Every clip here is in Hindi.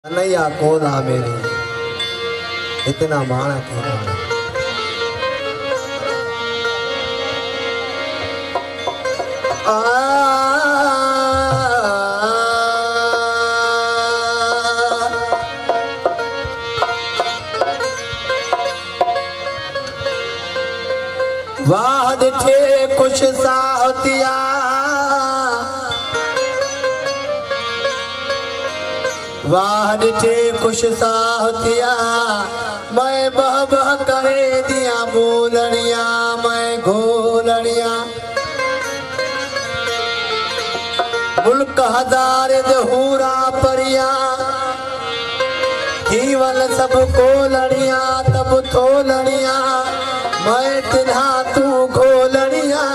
कन्हैया कोला मेरे इतना माना कोला वाह थे कुछ साहतिया वाह थे कुछ साहतिया मैं बह बह करे दिया बोलनिया मैं घोलनिया मुल्क हजार दहूरा परिया जीवन सब कोलनिया तब थोलनिया मैं तिन्हा तू घोलनिया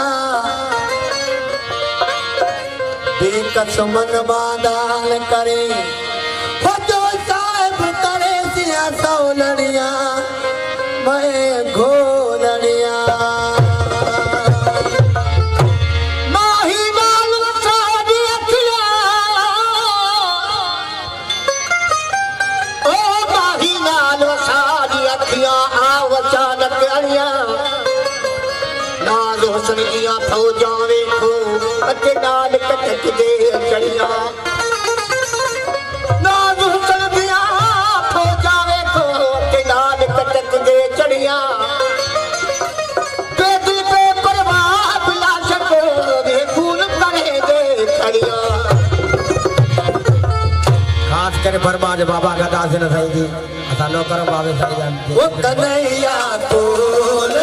बेकस मन बादान करे सौलनिया मैं घोलनिया माही नाल साड़ी अखिया ओ माही नाल साड़ी अखिया आव अचानक अड़िया नाल हुसन दिया फौजा वेखो अते नाल कटक दे चढ़िया करे बर्बाद बाबा का दास न सही जी असा नौकर बाबे सारी जानते ओ कन्हैया कोल